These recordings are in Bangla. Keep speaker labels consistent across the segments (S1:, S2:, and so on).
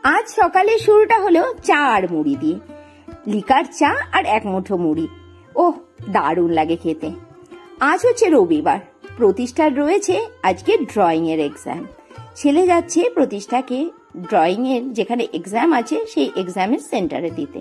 S1: আজ সকালে শুরুটা হলো চা আর মুড়ি দিয়ে। লিকার চা আর এক মুঠো মুড়ি, ওহ দারুণ লাগে খেতে। আজ হচ্ছে রবিবার, প্রতিষ্ঠার রয়েছে আজকে ড্রয়িং এর এক্সাম। ছেলে যাচ্ছে প্রতিষ্ঠাকে ড্রয়িং এর যেখানে এক্সাম আছে সেই এক্সামের সেন্টারে দিতে।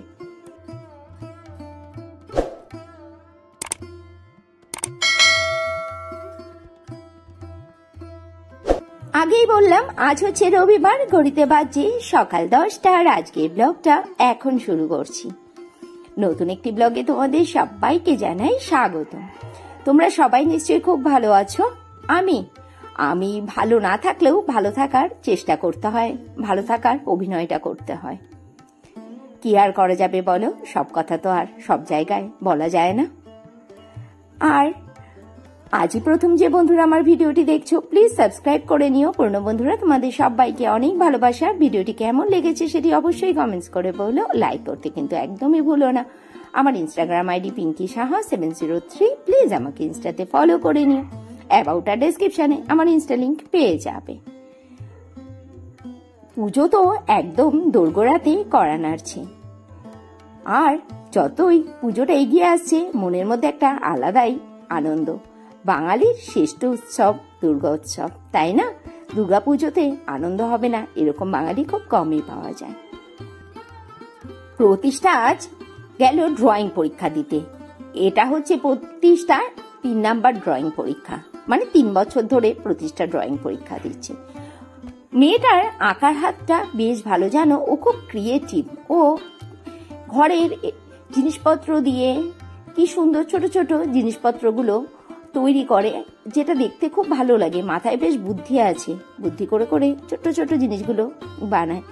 S1: আগেই বললাম আজ হচ্ছে রবিবার, ঘড়িতে বাজছে সকাল 10টা আর আজকের ব্লগটা এখন শুরু করছি। নতুন একটি ব্লগে তোমাদের সবাইকে জানাই স্বাগত। তোমরা সবাই নিশ্চয়ই খুব ভালো আছো। আমি ভালো না থাকলেও ভালো থাকার চেষ্টা করতে হয়, ভালো থাকার অভিনয়টা করতে হয়। কি আর করা যাবে বলো, সব কথা তো আর সব জায়গায় বলা যায় না। আর আজই প্রথম যে বন্ধুরা আমার ভিডিওটি দেখছো প্লিজ সাবস্ক্রাইব করে নিও। পুরনো বন্ধুরা তোমাদের সবাইকে অনেক ভালোবাসা। ভিডিওটি কেমন লেগেছে সেটি অবশ্যই কমেন্টস করে বলো, লাইক করতে কিন্তু একদমই ভুলো না। আমার Instagram ID Pinki Saha 703, please আমাকে ইনস্টাতে ফলো করে নিও। অ্যাবাউট আর ডেসক্রিপশনে আমার ইনস্টা লিঙ্ক পেয়ে যাবে। পুজো তো একদম দোরগোড়াতে করা নাড়ছে, আর যতই পুজোটা এগিয়ে আসছে মনের মধ্যে একটা আলাদাই আনন্দ। বাঙালির শ্রেষ্ঠ উৎসব দুর্গা উৎসব, তাই না? দুর্গা পুজোতে আনন্দ হবে না এরকম বাঙালি খুব কমই পাওয়া যায়। প্রতিষ্ঠা আজ গেল ড্রয়িং পরীক্ষা দিতে। এটা হচ্ছে প্রতিষ্ঠার 3 নাম্বার ড্রয়িং পরীক্ষা, মানে 3 বছর ধরে প্রতিষ্ঠা ড্রয়িং পরীক্ষা দিচ্ছে। মেয়েটার আঁকার হাতটা বেশ ভালো, জানো, ও খুব ক্রিয়েটিভ। ও ঘরের জিনিসপত্র দিয়ে কি সুন্দর ছোট ছোট জিনিসপত্রগুলো তৈরি করে, যেটা দেখতে খুব ভালো লাগে। মাথায় বেশ বুদ্ধি আছে, বুদ্ধি করে করে ছোট ছোট জিনিসগুলো বানায়,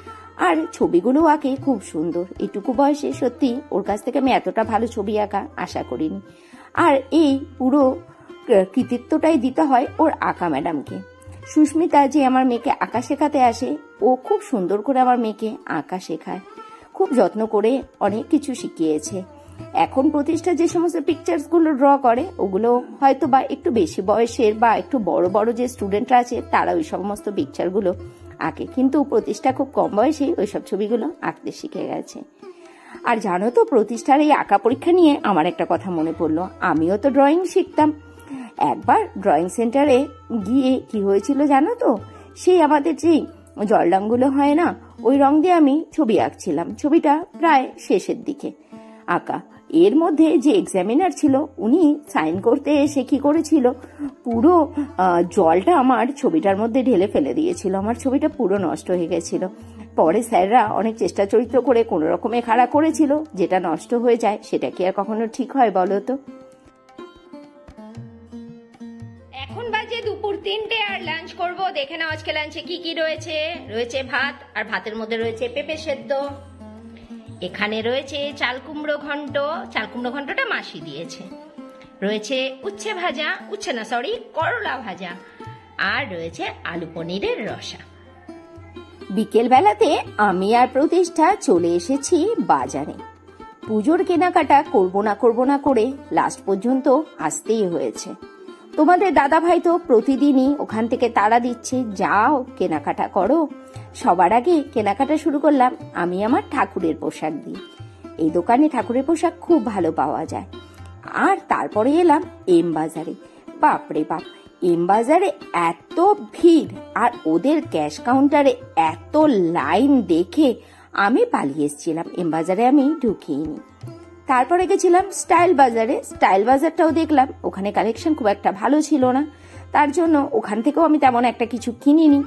S1: আর ছবিগুলো আঁকে খুব সুন্দর। এটুকু বয়সে সত্যি ওর কাছ থেকে আমি এতটা ভালো ছবি আঁকা আশা করিনি। আর এই পুরো কৃতিত্বটাই দিতে হয় ওর আঁকা ম্যাডামকে। সুস্মিতা যে আমার মেয়েকে আঁকা শেখাতে আসে, ও খুব সুন্দর করে আমার মেয়েকে আঁকা শেখায়, খুব যত্ন করে অনেক কিছু শিখিয়েছে। এখন প্রতিষ্ঠা যে সমস্ত পিকচার্স গুলো ড্র করে ওগুলো হয়তো বা একটু বেশি বয়সের বা একটু বড় বড় যে স্টুডেন্টরা আছে তারা ওই সমস্ত পিকচার গুলো আঁকে, কিন্তু প্রতিষ্ঠা খুব কম বয়সেই ওইসব ছবিগুলো আঁকতে শিখে গেছে। আর জানো তো, প্রতিষ্ঠার এই আঁকা পরীক্ষা নিয়ে আমার একটা কথা মনে পড়লো। আমিও তো ড্রয়িং শিখতাম। একবার ড্রয়িং সেন্টারে গিয়ে কি হয়েছিল জানো তো, সেই আমাদের যে জল রঙগুলো হয় না, ওই রং দিয়ে আমি ছবি আঁকছিলাম। ছবিটা প্রায় শেষের দিকে আঁকা। এর মধ্যে যে এক্সামিনার ছিল উনি সাইন করতে এসে কি করেছিল, পুরো জলটা আমার ছবিটার মধ্যে ঢেলে ফেলে দিয়েছিল। আমার ছবিটা পুরো নষ্ট হয়ে গেছিল। পরে স্যাররা অনেক চেষ্টা চরিত্র করে কোনো রকমে খাড়া করেছিল। যেটা নষ্ট হয়ে যায় সেটা কি আর কখনো ঠিক হয় বলো তো? এখন বাজে দুপুর 3টে আর লাঞ্চ করব। দেখে নাও আজকে লাঞ্চে কি কি রয়েছে। রয়েছে ভাত, আর ভাতের মধ্যে রয়েছে পেঁপে সেদ্ধ। এখানে রয়েছে চাল কুমড়ো ঘন্ট, চাল কুমড়ো ঘন্টটা মাসি দিয়েছে। রয়েছে উচ্ছে ভাজা, করলা ভাজা, আর রয়েছে আলু পনিরের রসা। বিকেল বেলাতে আমি আর প্রতিষ্ঠা চলে এসেছি বাজারে। পুজোর কেনাকাটা করব না করে লাস্ট পর্যন্ত আসতেই হয়েছে। তোমাদের দাদা ভাই তো প্রতিদিনই ওখান থেকে তাড়া দিচ্ছে, যাও কেনাকাটা করো। সবার আগে কেনাকাটা শুরু করলাম আমি আমার ঠাকুরের পোশাক দিয়ে। এই দোকানে ঠাকুরের পোশাক খুব ভালো পাওয়া যায়। আর তারপরে এলাম এম বাজারে। বাপরে বাপ, এম বাজারে এত ভিড় আর ওদের ক্যাশ কাউন্টারে এত লাইন দেখে আমি পালিয়ে এসেছিলাম। এম বাজারে আমি ঢুকিনি। তারপরে গেছিলাম স্টাইল বাজারে। স্টাইল বাজারটাও দেখলাম, ওখানে কালেকশন খুব একটা ভালো ছিল না, তার জন্য ওখান থেকেও আমি তেমন একটা কিছু কিনিনি।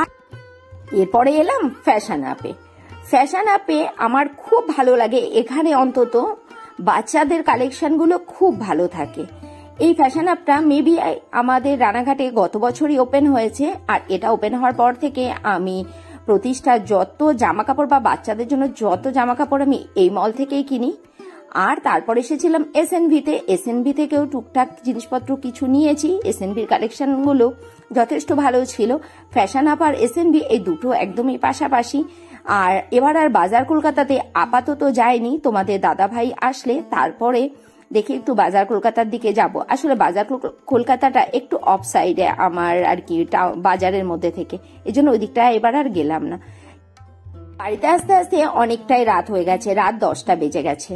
S1: আর এরপরে এলাম ফ্যাশন আপে। ফ্যাশন আপে আমার খুব ভালো লাগে, এখানে অন্তত বাচ্চাদের কালেকশনগুলো খুব ভালো থাকে। এই ফ্যাশন আপটা মেবি আমাদের রানাঘাটে গত বছরই ওপেন হয়েছে, আর এটা ওপেন হওয়ার পর থেকে আমি প্রতিষ্ঠার যত জামা কাপড় বা বাচ্চাদের জন্য যত জামা কাপড় আমি এই মল থেকেই কিনি। আর তারপর এসেছিলাম এসএনভিতে। এসএনভি থেকেও টুকটাক জিনিসপত্র কিছু নিয়েছি। এসএনভির কালেকশনগুলো যথেষ্ট ভালো ছিল। ফ্যাশন আপ আর এসএনভি এই দুটো একদমই পাশাপাশি। আর এবার আর বাজার কলকাতাতে আপাতত যায়নি। তোমাদের দাদা ভাই আসলে তারপরে দেখি একটু বাজার কলকাতার দিকে যাব। আসলে বাজার কলকাতাটা একটু অফ সাইডে আমার আর কি বাজারের মধ্যে থেকে, এজন্য ওই দিকটা এবার আর গেলাম না। বাড়িতে আসতে আসতে অনেকটাই রাত হয়ে গেছে, রাত 10টা বেজে গেছে।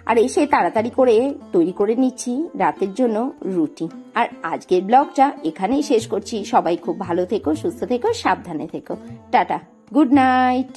S1: আর এসে তাড়াতাড়ি করে তৈরি করে নিচ্ছি রাতের জন্য রুটি। আর আজকের ব্লগটা এখানেই শেষ করছি। সবাই খুব ভালো থেকো, সুস্থ থেকো, সাবধানে থেকো। Tata, good night.